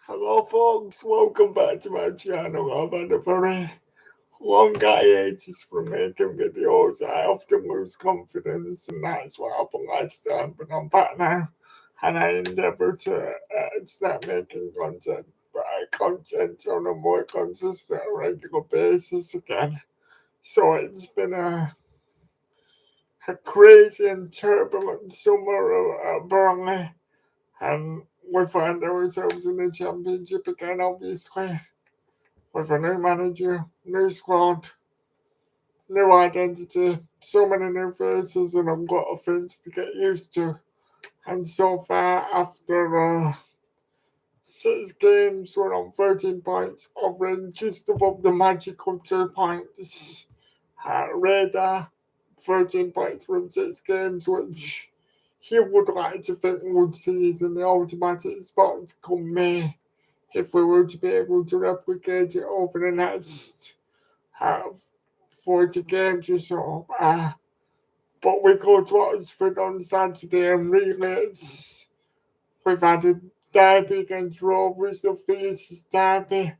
Hello, folks. Welcome back to my channel. I've had a very long hiatus from making videos. I often lose confidence, and that's what happened last time. But I'm back now, and I endeavour to start making content on a more consistent, regular basis again. So it's been a crazy and turbulent summer at Burnley, and we find ourselves in the championship again, obviously, with a new manager, new squad, new identity, so many new faces, and a lot of things to get used to. And so far, after 6 games, we're on 13 points, hovering just above the magical 2 points. Radar, 13 points from 6 games, which he would like to think would see us in the automatic spot come May, if we were to be able to replicate it over the next uh, 40 games or so. But we go to Oxford on Saturday, and really we've had a derby against Rovers, the fiercest derby,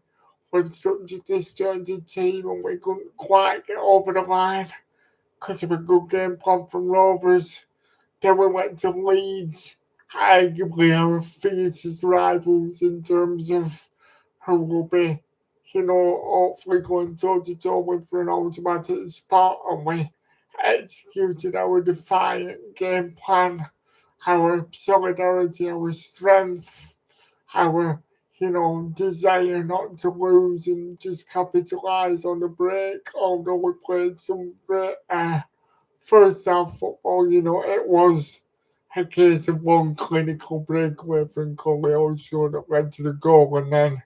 with such a disjointed team, and we couldn't quite get over the line because of a good game plan from Rovers. Then we went to Leeds, arguably our fiercest rivals in terms of who will be, hopefully going toe to toe with for an automatic spot. And we executed our defiant game plan, our solidarity, our strength, our desire not to lose and just capitalise on the break. Although we played some great first half football, it was a case of one clinical breakaway from Coleosho that led to the goal, and then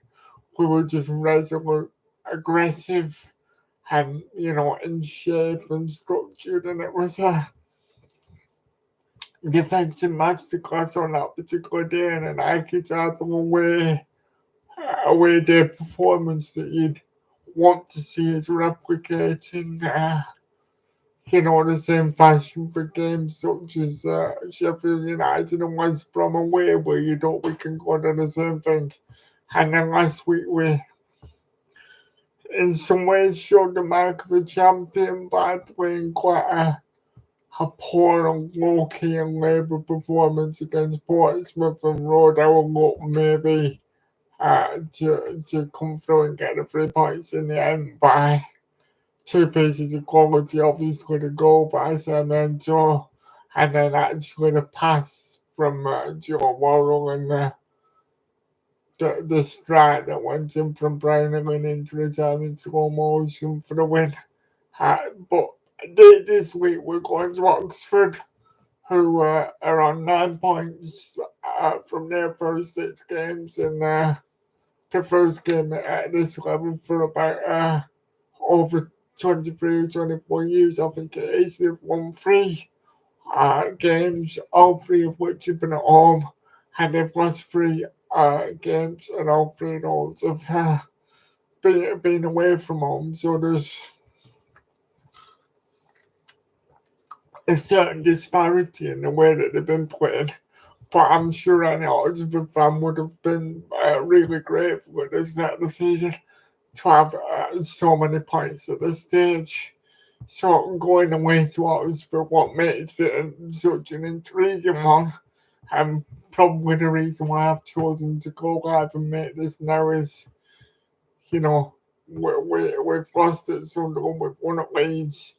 we were just resolute, aggressive, and in shape and structured, and it was a defensive masterclass on that particular day, and an archetypal away day performance that you'd want to see us replicating. The same fashion for games such as Sheffield United and West Brom away, where we can go to the same thing. And then last week we, in some ways, showed the mark of a champion by playing quite a poor and low-key and labour performance against Portsmouth, and rode our luck maybe to come through and get the 3 points in the end by two pieces of quality, obviously the goal by Sarmiento, and then actually the pass from Joe Worrell, and the strike that went in from Brian and into the time in slow motion for the win. But this week we're going to Oxford, who are on 9 points from their first 6 games, and the first game at this level for about over 23 24 years, I think it is. They've won 3 games, all 3 of which have been at home, and they've lost 3 games, and all 3 of those have been away from home. So there's a certain disparity in the way that they've been played. But I'm sure any Oxford fan would have been really grateful at the start of the season to have so many points at this stage. So going away to Oxford, what makes it such an intriguing one, and probably the reason why I've chosen to go live and make this now is, we've lost at Sunderland, we've won at Leeds,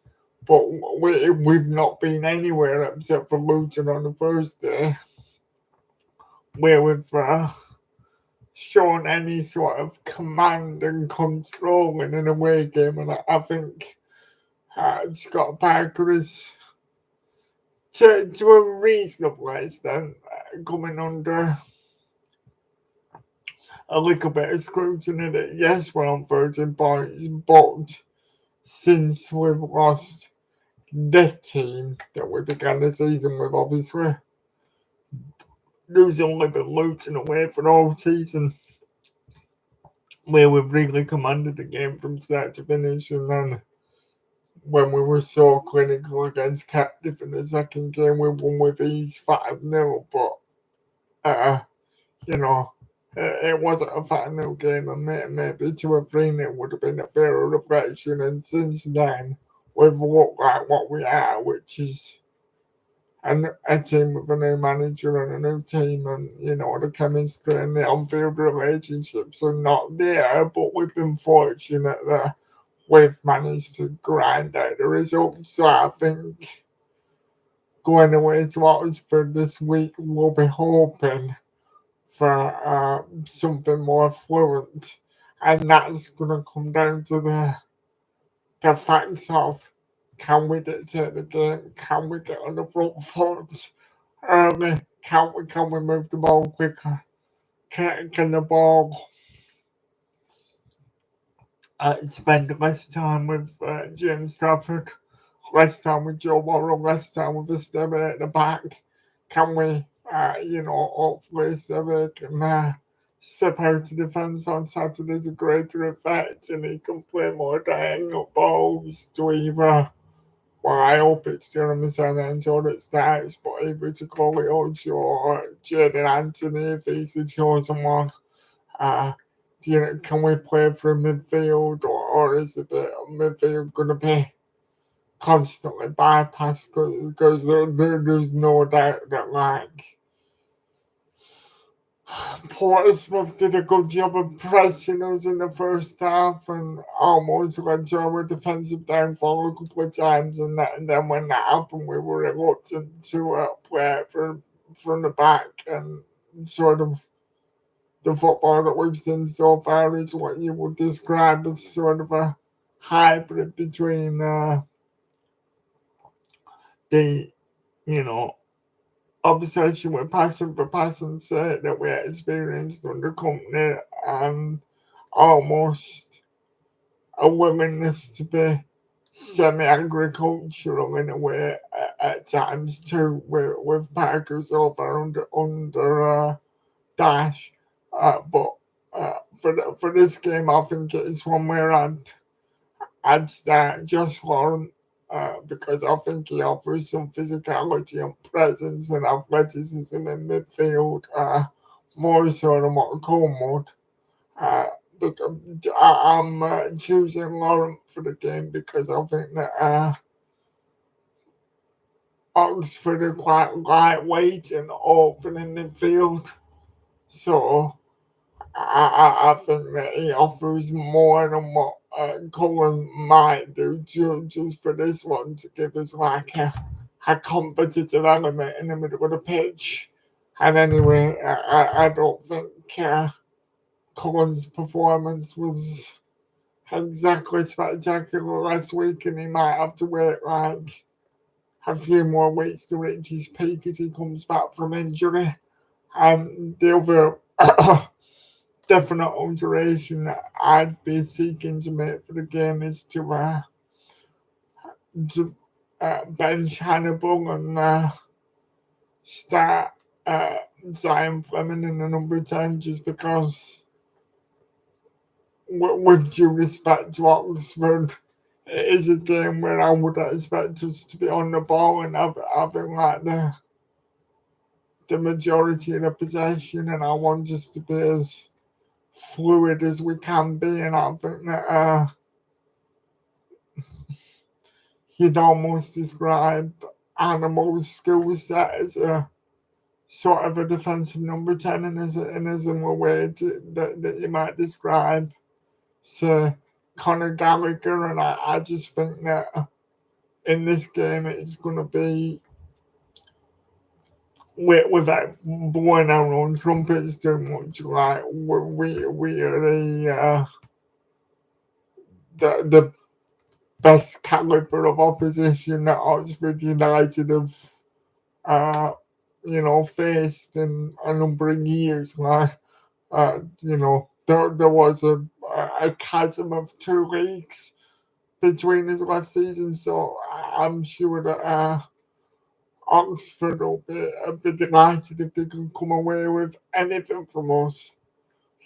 but we've not been anywhere except for Luton on the first day, where we've shown any sort of command and control in an away game, and I think Scott Parker is, to a reasonable extent, coming under a little bit of scrutiny that, yes, we're on 13 points, but since we've lost the team that we began the season with, obviously, losing Luton away for the whole season, where we've really commanded the game from start to finish, and then when we were so clinical against Cardiff in the second game, we won with ease 5-0. But, It wasn't a 5-0 game, and maybe 2 or 3-0 would have been a fairer reflection. And since then, we've looked like what we are, which is a team with a new manager and a new team, and the chemistry and the on-field relationships are not there. But we've been fortunate that we've managed to grind out the results. So I think going away to Oxford this week, we'll be hoping for something more fluent, and that's going to come down to the facts of, can we dictate the game? Can we get on the front foot early? Can we move the ball quicker? Can the ball spend less time with James Trafford, less time with Joe Morrow, less time with Esteve at the back? Can we, hopefully Esteve can step out to defence on Saturday to greater effect, and he can play more diagonal balls to either, well, I hope it's Jeremy Sancho that starts, but either to Coley Ocho or Jaden Anthony if he's the chosen one. Uh, can we play for midfield, or is it midfield going to be constantly bypassed? Because there's no doubt that, like, Portsmouth did a good job of pressing us in the first half and almost led to our defensive downfall a couple of times. And then when that happened, we were reluctant to play it from the back, and sort of the football that we've seen so far is what you would describe as sort of a hybrid between the, you know, obsession with passing for passing's sake that we experienced under company, and almost a willingness to be semi-agricultural in a way at times too, with Parker so far under Dash. But for this game, I think it's one where I'd start Josh Warren, because I think he offers some physicality and presence and athleticism in midfield, more so than what Coleman. Uh, because I'm choosing Laurent for the game because I think that Oxford are quite lightweight and open in midfield. So I think that he offers more than what Cullen might do, just for this one to give us like a competitive element in the middle of the pitch. And anyway, I don't think Cullen's performance was exactly spectacular last week, and he might have to wait like a few more weeks to reach his peak as he comes back from injury. And the other definite alteration that I'd be seeking to make for the game is to bench Hannibal and start Zion Fleming in the number 10, just because, with due respect to Oxford, it is a game where I would expect us to be on the ball and having like the majority of the possession, and I want us to be as fluid as we can be. And I think that you'd almost describe Animal's skill set as a sort of a defensive number 10, and as a similar way that you might describe, say, Conor Gallagher. And I just think that in this game it's going to be, without blowing our own trumpets too much, like we are the best caliber of opposition that Oxford United have uh, faced in a number of years. Like, there was a chasm of 2 weeks between us last season, so I'm sure that Oxford will be a bit delighted if they can come away with anything from us.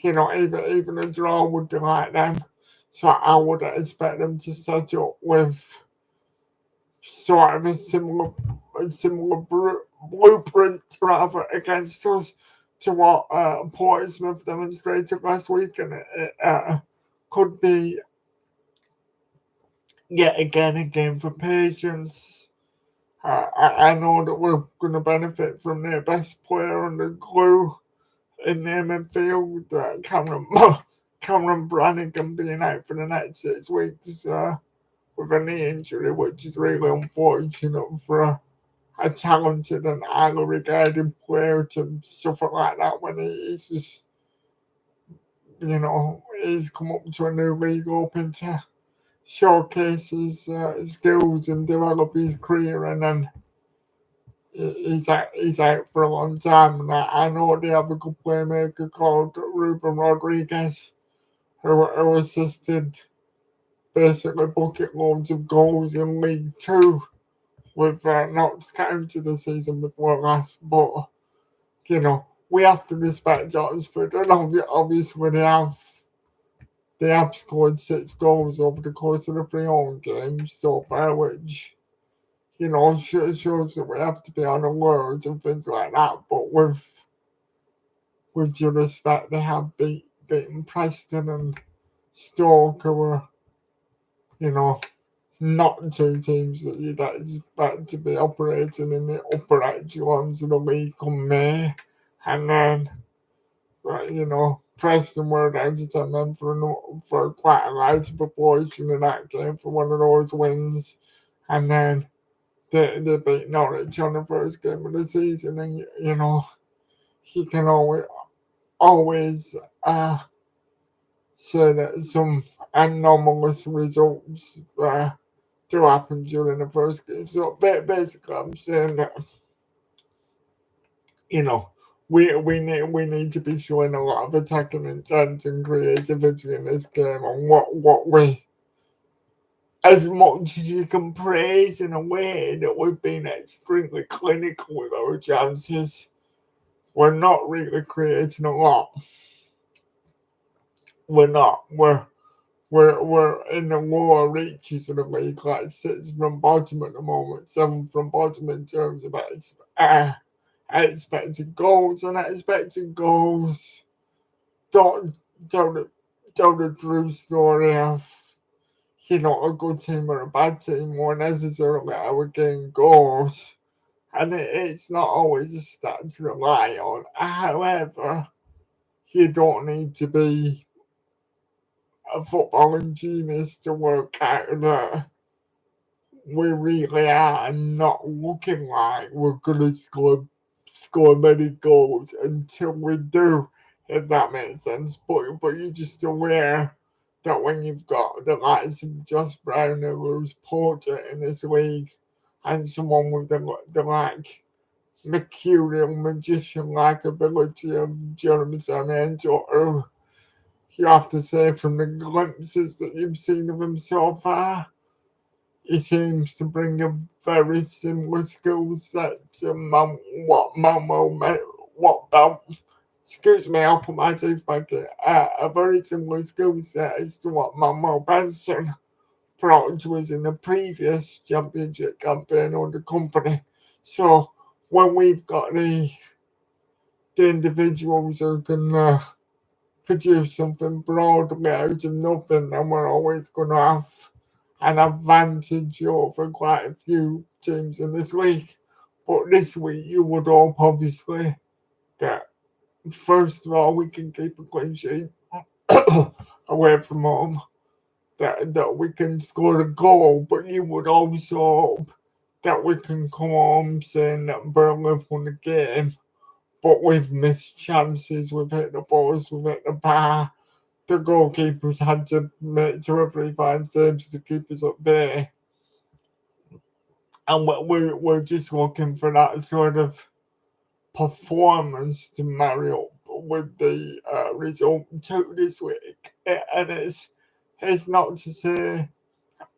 Even a draw would delight them. So I would expect them to set up with sort of a similar blueprint rather against us, to what Portsmouth demonstrated last week, and it could be yet again a game for patience. I know that we're going to benefit from their best player under glue in their midfield, Cameron Brannigan being out for the next 6 weeks with a knee injury, which is really unfortunate for a talented and highly regarded player to suffer like that when he's just, he's come up to a new league hoping to showcase his skills and develop his career, and then he's out for a long time. And I know they have a good playmaker called Ruben Rodriguez, who assisted basically bucket loads of goals in League Two with not counting the season before last. But we have to respect Oxford, and obviously they have scored 6 goals over the course of the 3 home games so far, which shows that we have to be on alert and things like that. But with due respect, they have beaten Preston and Stoke, who were not two teams that you'd expect to be operating in the upper echelons of the league come May. And then, Preston were down to 10 men for quite a large proportion in that game for one of those wins. And then they beat Norwich on the first game of the season. And, you can always say that some anomalous results do happen during the first game. So basically, I'm saying that we need to be showing a lot of attacking intent and creativity in this game, and what we, as much as you can praise in a way that we've been extremely clinical with our chances, we're not really creating a lot. We're not. We're in the lower reaches of the league, like 6 from bottom at the moment, 7 from bottom in terms of expected goals, and expected goals don't tell the true story of a good team or a bad team, more necessarily our game goals, and it's not always a stat to rely on. However, you don't need to be a footballing genius to work out that we really are not looking like we're going to score many goals until we do, if that makes sense. But you're just aware that when you've got the likes of Josh Brown, who's portrait in this league, and someone with the like mercurial magician-like ability of Jeremy Sarmiento, who you have to say from the glimpses that you've seen of him so far, he seems to bring a very similar skill set to excuse me, I'll put my teeth back in. A very similar skill set as to what Manuel Benson brought to us in the previous championship campaign under company. So when we've got the individuals who can produce something broadly out of nothing, then we're always going to have an advantage over quite a few teams in this league. But this week, you would hope, obviously, that first of all, we can keep a clean sheet away from home, that we can score a goal, but you would also hope that we can come home saying that Burnley have won the game, but we've missed chances, we've hit the balls, we've hit the bar. The goalkeepers had to make 2 or 3 fine saves to keep us at bay. And we're just looking for that sort of performance to marry up with the result too this week. And it's not to say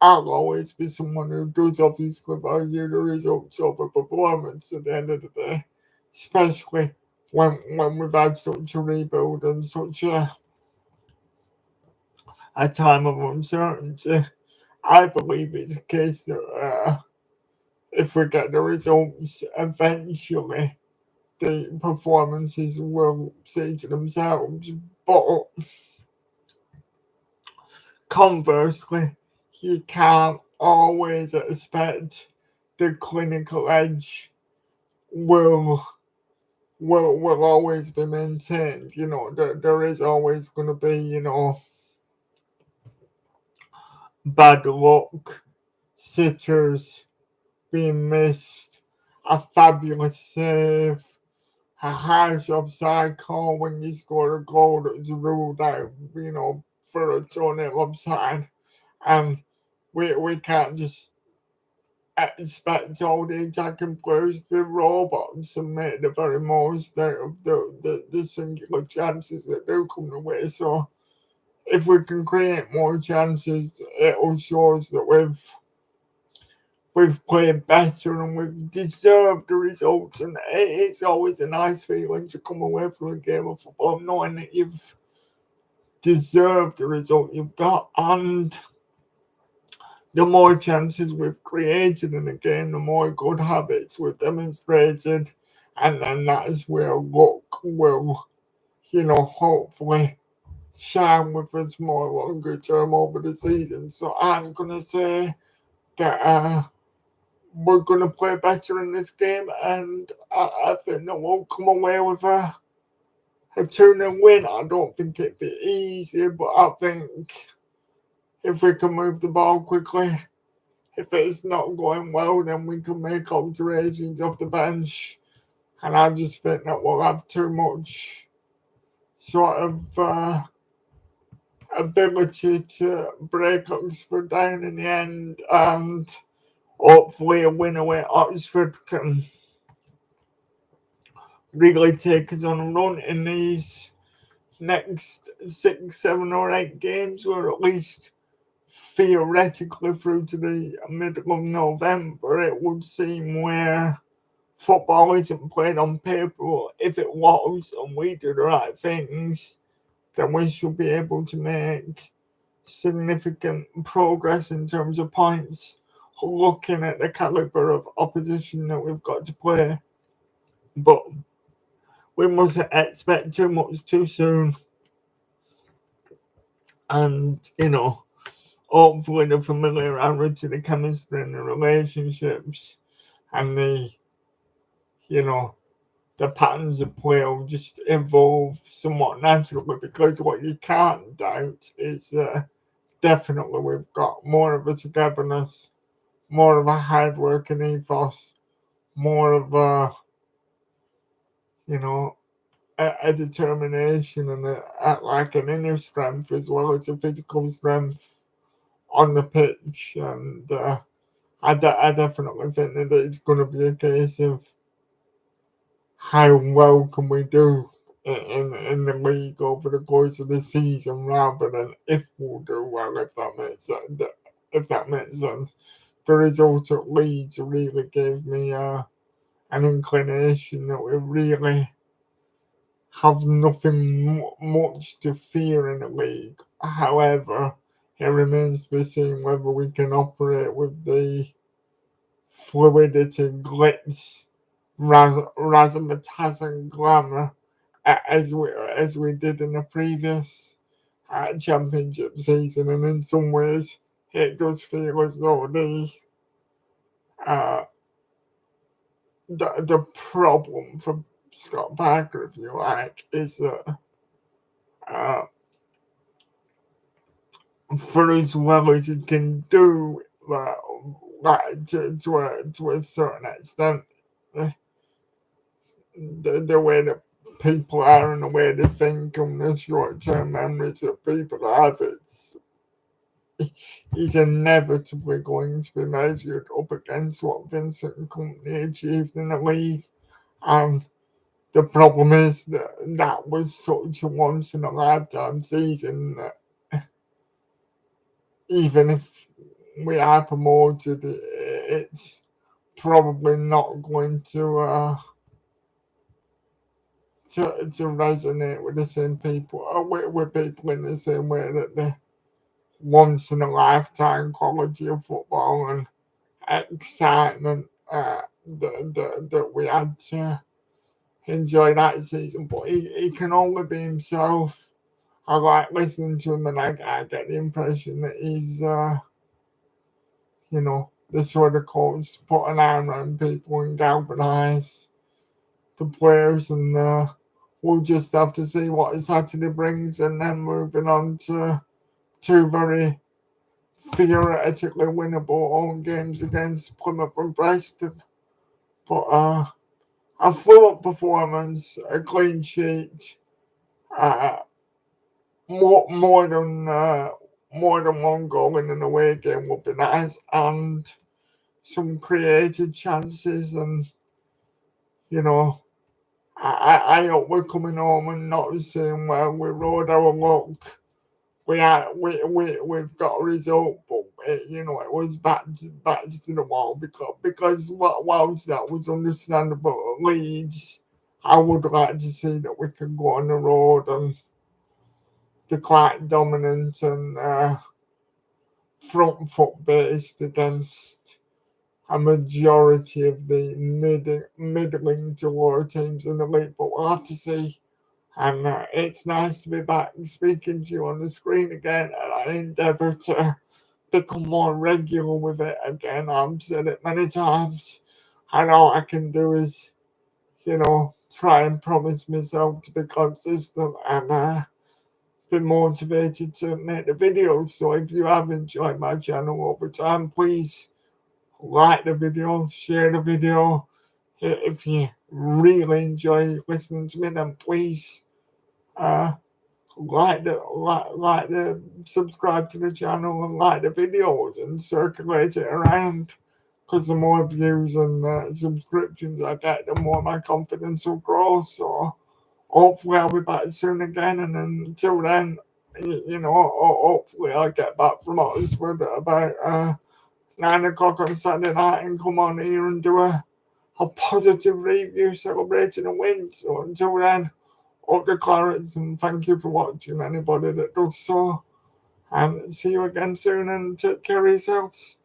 I'll always be someone who does obviously value the results over performance at the end of the day, especially when we've had such a rebuild and such a time of uncertainty. I believe it's a case that if we get the results eventually, the performances will say to themselves. But conversely, you can't always expect the clinical edge will will always be maintained. There is always going to be, bad luck, sitters being missed, a fabulous save, a harsh offside call when you score a goal that's ruled out, for a 2-0 offside. And we can't just expect all the attacking players to be robots and make the very most out of the singular chances that do come the way. So if we can create more chances, it'll show us that we've played better and we've deserved the results. And it's always a nice feeling to come away from a game of football knowing that you've deserved the result you've got. And the more chances we've created in the game, the more good habits we've demonstrated. And then that is where luck will, hopefully shine with us more longer term over the season. So I'm going to say that we're going to play better in this game, and I think that we'll come away with a 2-0 win. I don't think it'd be easy, but I think if we can move the ball quickly, if it's not going well, then we can make alterations off the bench. And I just think that we'll have too much sort of ability to break Oxford down in the end, and hopefully a win away at Oxford can really take us on a run in these next 6, 7, or 8 games, or at least theoretically through to the middle of November. It would seem where football isn't played on paper. If it was and we do the right things, then we should be able to make significant progress in terms of points, looking at the calibre of opposition that we've got to play. But we mustn't expect too much too soon. And, hopefully the familiarity, the chemistry and the relationships and the patterns of play will just evolve somewhat naturally, because what you can't doubt is definitely we've got more of a togetherness, more of a hard working ethos, more of a determination and like an inner strength as well as a physical strength on the pitch. And I definitely think that it's going to be a case of how well can we do in the league over the course of the season, rather than if we'll do well, if that makes sense. The result at Leeds really gave me an inclination that we really have nothing much to fear in the league. However, it remains to be seen whether we can operate with the fluidity, glitz, razzmatazz and glamour as we did in the previous championship season. And in some ways, it does feel as though uh, the problem for Scott Parker, if you like, is that for as well as he can do, like to a certain extent, the way that people are and the way they think and the short-term memories that people have, he's inevitably going to be measured up against what Vincent and company achieved in the league. And the problem is that was such a once-in-a-lifetime season that even if we are promoted, it's probably not going to resonate with the same people, with people in the same way that the once in a lifetime quality of football and excitement that we had enjoy that season, but he can only be himself. I like listening to him, and I get the impression that he's, the sort of coach to put an arm around people and galvanise the players, and we'll just have to see what Saturday brings, and then moving on to two very theoretically winnable home games against Plymouth and Preston. But a fluent performance, a clean sheet, uh, more than one goal in an away game would be nice, and some created chances, and you know. I hope we're coming home and not saying, well, we rode our luck. We've got a result, but it was back to the wall, because whilst that was understandable at Leeds, I would like to see that we can go on the road and be quite dominant and front foot based against a majority of the middling to lower teams in the league. But we'll have to see. And it's nice to be back and speaking to you on the screen again. And I endeavour to become more regular with it again. I've said it many times. And all I can do is, try and promise myself to be consistent and be motivated to make the videos. So if you have enjoyed my channel over time, please like the video, share the video. If you really enjoy listening to me, then please uh, subscribe to the channel and like the videos and circulate it around. Because the more views and subscriptions I get, the more my confidence will grow. So hopefully I'll be back soon again. And until then, hopefully I'll get back from Oxford at about 9 o'clock on Saturday night and come on here and do a positive review celebrating a win. So until then, up the clarets, and thank you for watching, anybody that does so. And see you again soon, and take care of yourselves.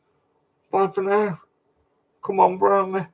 Bye for now. Come on, Burnley.